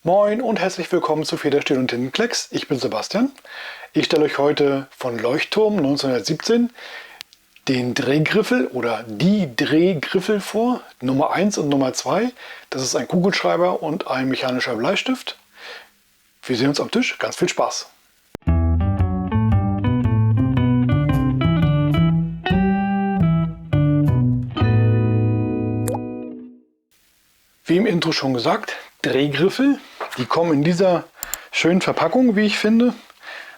Moin und herzlich willkommen zu Federstiel und Tintenklecks. Ich bin Sebastian. Ich stelle euch heute von Leuchtturm 1917 den Drehgriffel oder die Drehgriffel vor, Nummer 1 und Nummer 2. Das ist ein Kugelschreiber und ein mechanischer Bleistift. Wir sehen uns am Tisch. Ganz viel Spaß! Wie im Intro schon gesagt, Drehgriffel. Die kommen in dieser schönen Verpackung, wie ich finde.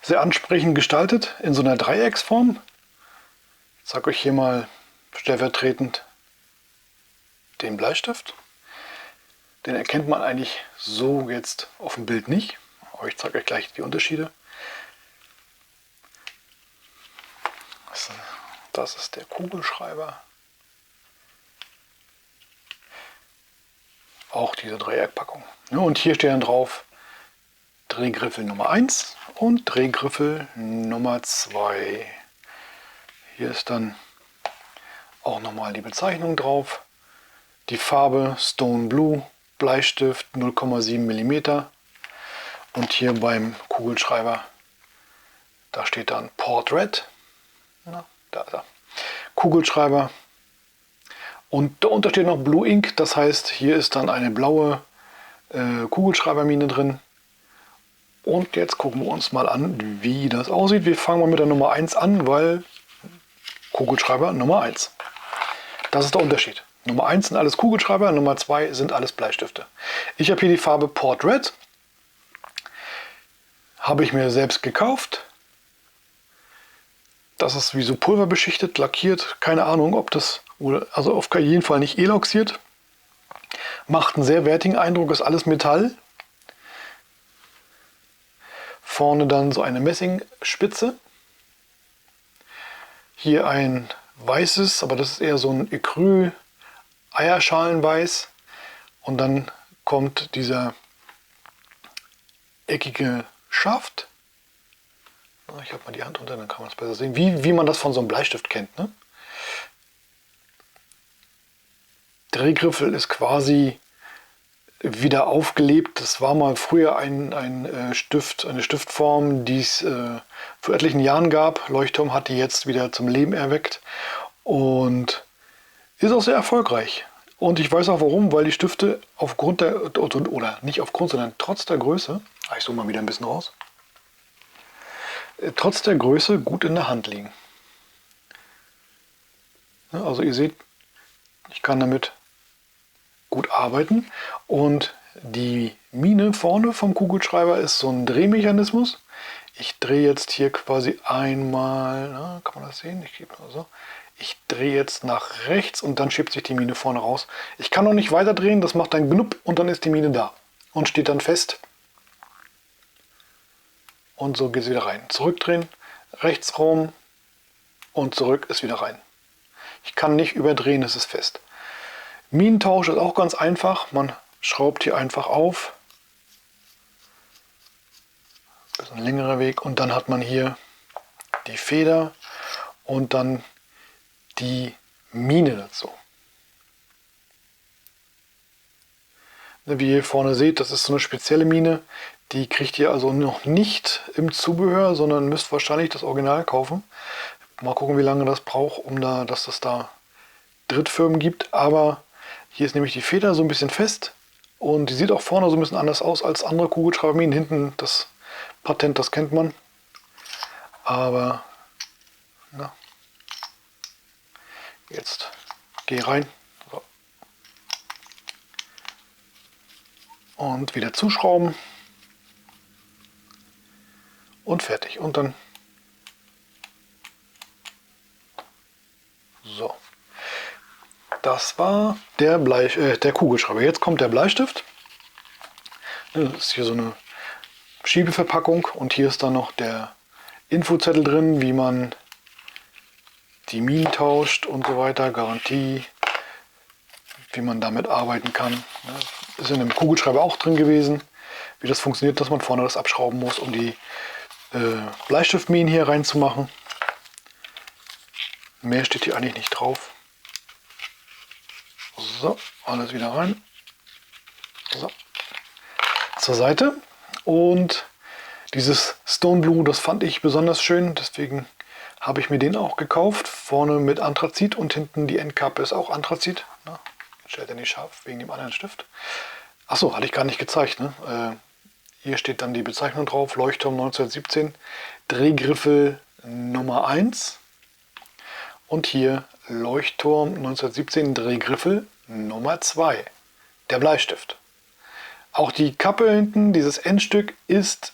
Sehr ansprechend gestaltet, in so einer Dreiecksform. Ich zeige euch hier mal stellvertretend den Bleistift. Den erkennt man eigentlich so jetzt auf dem Bild nicht. Aber ich zeige euch gleich die Unterschiede. Das ist der Kugelschreiber. Auch diese Dreieckpackung. Ja, und hier steht dann drauf Drehgriffel Nummer 1 und Drehgriffel Nummer 2. Hier ist dann auch nochmal die Bezeichnung drauf. Die Farbe Stone Blue, Bleistift 0,7 mm. Und hier beim Kugelschreiber, da steht dann Portrait. Na, da. Kugelschreiber. Und darunter steht noch Blue Ink, das heißt, hier ist dann eine blaue Kugelschreibermine drin. Und jetzt gucken wir uns mal an, wie das aussieht. Wir fangen mal mit der Nummer 1 an, weil Kugelschreiber Nummer 1. Das ist der Unterschied. Nummer 1 sind alles Kugelschreiber, Nummer 2 sind alles Bleistifte. Ich habe hier die Farbe Portrait. Habe ich mir selbst gekauft. Das ist wie so pulverbeschichtet, lackiert. Keine Ahnung, ob das, also auf jeden Fall nicht eloxiert. Macht einen sehr wertigen Eindruck, ist alles Metall. Vorne dann so eine Messingspitze. Hier ein weißes, aber das ist eher so ein Ecru Eierschalenweiß. Und dann kommt dieser eckige Schaft. Ich habe mal die Hand unter, dann kann man es besser sehen. Wie man das von so einem Bleistift kennt. Ne? Drehgriffel ist quasi wieder aufgelebt. Das war mal früher eine Stiftform, die es vor etlichen Jahren gab. Leuchtturm hat die jetzt wieder zum Leben erweckt und ist auch sehr erfolgreich. Und ich weiß auch warum, weil die Stifte aufgrund der, oder nicht aufgrund, sondern trotz der Größe, ich zoome mal wieder ein bisschen raus, trotz der Größe gut in der Hand liegen. Also ihr seht, ich kann damit gut arbeiten und die Mine vorne vom Kugelschreiber ist so ein Drehmechanismus. Ich drehe jetzt hier quasi einmal, kann man das sehen? Ich drehe jetzt nach rechts und dann schiebt sich die Mine vorne raus. Ich kann noch nicht weiter drehen, das macht dann Knupp und dann ist die Mine da und steht dann fest. Und so geht es wieder rein. Zurückdrehen, rechts rum und zurück ist wieder rein. Ich kann nicht überdrehen, es ist fest. Minentausch ist auch ganz einfach. Man schraubt hier einfach auf. Das ist ein längerer Weg. Und dann hat man hier die Feder und dann die Mine dazu. Wie ihr hier vorne seht, das ist so eine spezielle Mine. Die kriegt ihr also noch nicht im Zubehör, sondern müsst wahrscheinlich das Original kaufen. Mal gucken, wie lange das braucht, dass es da Drittfirmen gibt. Aber hier ist nämlich die Feder so ein bisschen fest und die sieht auch vorne so ein bisschen anders aus als andere Kugelschreiberminen. Hinten das Patent, das kennt man. Aber jetzt geh rein. So. Und wieder zuschrauben. Und fertig. Und dann so. Das war der Kugelschreiber. Jetzt kommt der Bleistift. Das ist hier so eine Schiebeverpackung und hier ist dann noch der Infozettel drin, wie man die Minen tauscht und so weiter, Garantie, wie man damit arbeiten kann. Ist in dem Kugelschreiber auch drin gewesen, wie das funktioniert, dass man vorne das abschrauben muss, um die Bleistiftminen hier reinzumachen. Mehr steht hier eigentlich nicht drauf. So, alles wieder rein. So. zur Seite. Und dieses Stone Blue, das fand ich besonders schön, deswegen habe ich mir den auch gekauft. Vorne mit Anthrazit und hinten die Endkappe ist auch Anthrazit. Na, jetzt stellt er nicht scharf wegen dem anderen Stift. Achso, hatte ich gar nicht gezeigt. Ne? Hier steht dann die Bezeichnung drauf, Leuchtturm 1917, Drehgriffel Nummer 1. Und hier Leuchtturm 1917, Drehgriffel Nummer 2, der Bleistift. Auch die Kappe hinten, dieses Endstück, ist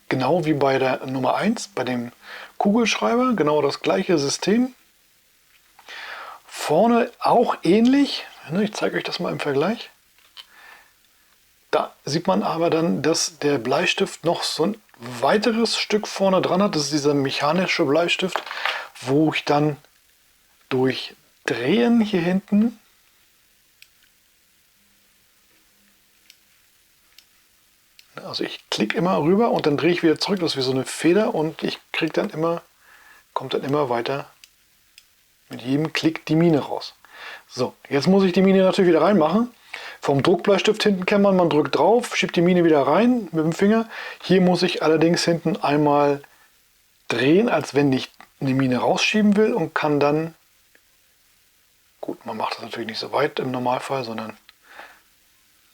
genau wie bei der Nummer 1, bei dem Kugelschreiber, genau das gleiche System. Vorne auch ähnlich, ich zeige euch das mal im Vergleich. Da sieht man aber dann, dass der Bleistift noch so ein weiteres Stück vorne dran hat. Das ist dieser mechanische Bleistift, wo ich dann durch Drehen hier hinten also ich klicke immer rüber und dann drehe ich wieder zurück, das ist wie so eine Feder und ich kriege dann immer, kommt dann immer weiter mit jedem Klick die Mine raus. So, jetzt muss ich die Mine natürlich wieder reinmachen. Vom Druckbleistift hinten kennt man drückt drauf, schiebt die Mine wieder rein mit dem Finger. Hier muss ich allerdings hinten einmal drehen, als wenn ich eine Mine rausschieben will und kann dann, gut, man macht das natürlich nicht so weit im Normalfall, sondern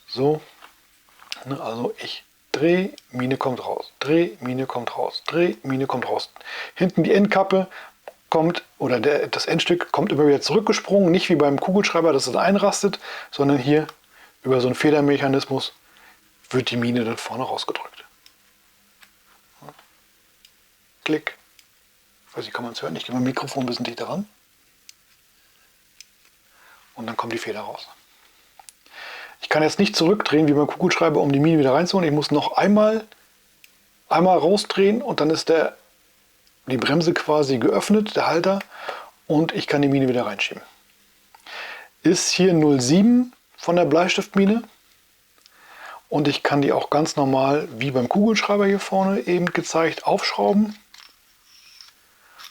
so. Also ich drehe, Mine kommt raus, drehe, Mine kommt raus, drehe, Mine kommt raus. Hinten die Endkappe kommt, oder das Endstück kommt immer wieder zurückgesprungen, nicht wie beim Kugelschreiber, dass es einrastet, sondern hier über so einen Federmechanismus wird die Mine dann vorne rausgedrückt. Klick. Ich weiß nicht, kann man es hören? Ich gehe mein Mikrofon ein bisschen dichter ran. Und dann kommt die Feder raus. Ich kann jetzt nicht zurückdrehen wie beim Kugelschreiber, um die Mine wieder reinzuholen. Ich muss noch einmal rausdrehen und dann ist die Bremse quasi geöffnet, der Halter, und ich kann die Mine wieder reinschieben. Ist hier 07 von der Bleistiftmine und ich kann die auch ganz normal, wie beim Kugelschreiber hier vorne eben gezeigt, aufschrauben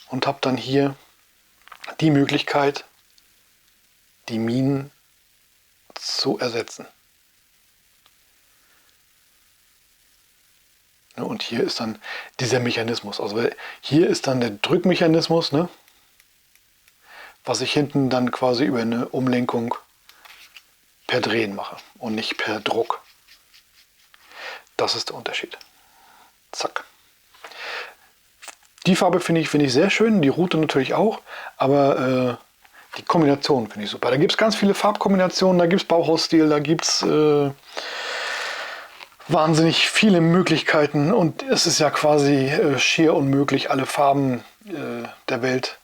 und habe dann hier die Möglichkeit, die Minen zu ersetzen. Und hier ist dann dieser Mechanismus. Also hier ist dann der Drückmechanismus, ne, was ich hinten dann quasi über eine Umlenkung per Drehen mache und nicht per Druck. Das ist der Unterschied. Zack. Die Farbe finde ich sehr schön, die Rute natürlich auch, aber die Kombination finde ich super. Da gibt es ganz viele Farbkombinationen, da gibt es Bauhausstil, da gibt es wahnsinnig viele Möglichkeiten und es ist ja quasi schier unmöglich, alle Farben der Welt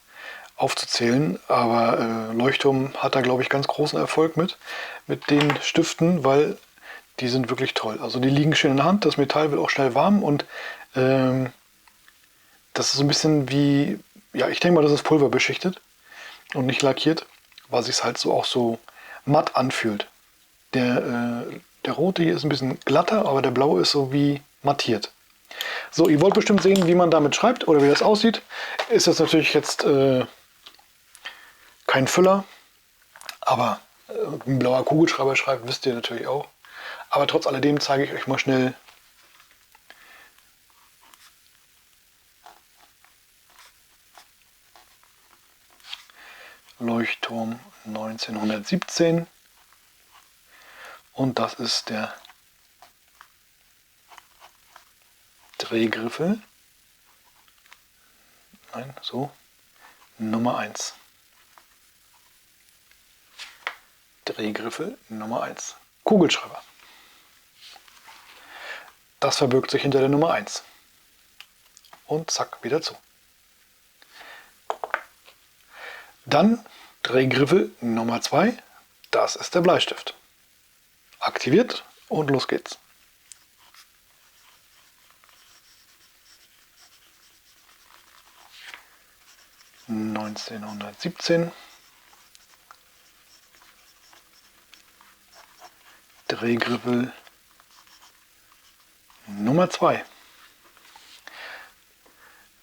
aufzuzählen, aber Leuchtturm hat da, glaube ich, ganz großen Erfolg mit den Stiften, weil die sind wirklich toll. Also die liegen schön in der Hand, das Metall wird auch schnell warm und das ist so ein bisschen wie, ja, ich denke mal, das ist pulverbeschichtet und nicht lackiert, weil sich es halt so auch so matt anfühlt. Der rote hier ist ein bisschen glatter, aber der blaue ist so wie mattiert. So, ihr wollt bestimmt sehen, wie man damit schreibt oder wie das aussieht. Ist das natürlich jetzt kein Füller, aber ein blauer Kugelschreiber schreibt, wisst ihr natürlich auch. Aber trotz alledem zeige ich euch mal schnell Leuchtturm 1917 und das ist der Drehgriffel, nein, so, Nummer 1. Drehgriffel Nummer 1. Kugelschreiber. Das verbirgt sich hinter der Nummer 1. Und zack, wieder zu. Dann Drehgriffel Nummer 2. Das ist der Bleistift. Aktiviert und los geht's. (1917) Drehgriffel Nummer 2.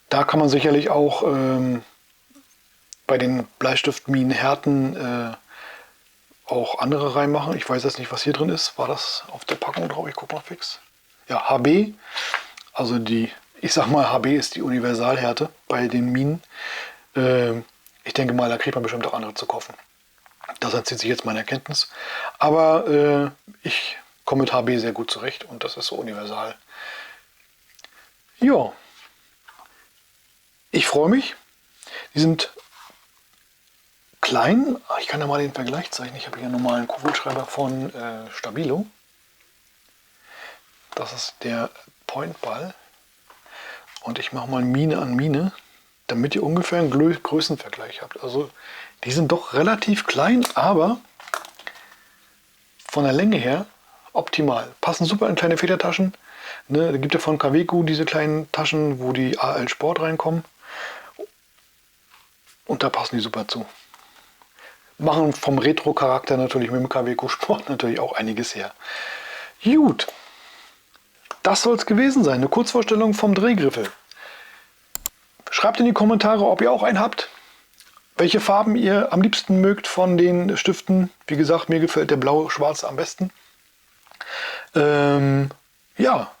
Da kann man sicherlich auch bei den Bleistiftminenhärten auch andere reinmachen. Ich weiß jetzt nicht, was hier drin ist. War das auf der Packung drauf? Ich gucke mal fix. Ja, HB. Also die, ich sag mal, HB ist die Universalhärte bei den Minen. Ich denke mal, da kriegt man bestimmt auch andere zu kaufen. Das entzieht sich jetzt meiner Erkenntnis. Aber ich komme mit HB sehr gut zurecht und das ist so universal. Ja, ich freue mich. Die sind klein. Ich kann ja mal den Vergleich zeichnen. Ich habe hier einen normalen Kugelschreiber von Stabilo. Das ist der Pointball. Und ich mache mal Mine an Mine, damit ihr ungefähr einen Größenvergleich habt. Also die sind doch relativ klein, aber von der Länge her optimal. Passen super in kleine Federtaschen. Ne, da gibt es von Kaweco diese kleinen Taschen, wo die AL Sport reinkommen. Und da passen die super zu. Machen vom Retro-Charakter natürlich mit dem Kaweco Sport natürlich auch einiges her. Gut, das soll es gewesen sein. Eine Kurzvorstellung vom Drehgriffel. Schreibt in die Kommentare, ob ihr auch einen habt. Welche Farben ihr am liebsten mögt von den Stiften. Wie gesagt, mir gefällt der blau-schwarze am besten. Ja.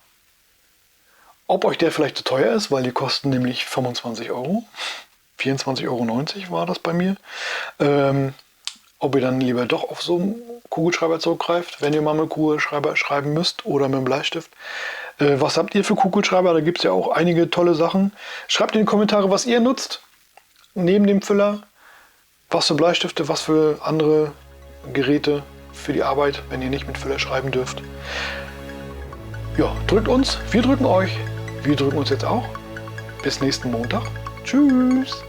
Ob euch der vielleicht zu teuer ist, weil die kosten nämlich 25 Euro. 24,90 Euro war das bei mir. Ob ihr dann lieber doch auf so einen Kugelschreiber zurückgreift, wenn ihr mal mit Kugelschreiber schreiben müsst oder mit einem Bleistift. Was habt ihr für Kugelschreiber? Da gibt es ja auch einige tolle Sachen. Schreibt in die Kommentare, was ihr nutzt. Neben dem Füller. Was für Bleistifte, was für andere Geräte für die Arbeit, wenn ihr nicht mit Füller schreiben dürft. Ja, drückt uns, wir drücken euch. Wir drücken uns jetzt auch. Bis nächsten Montag. Tschüss.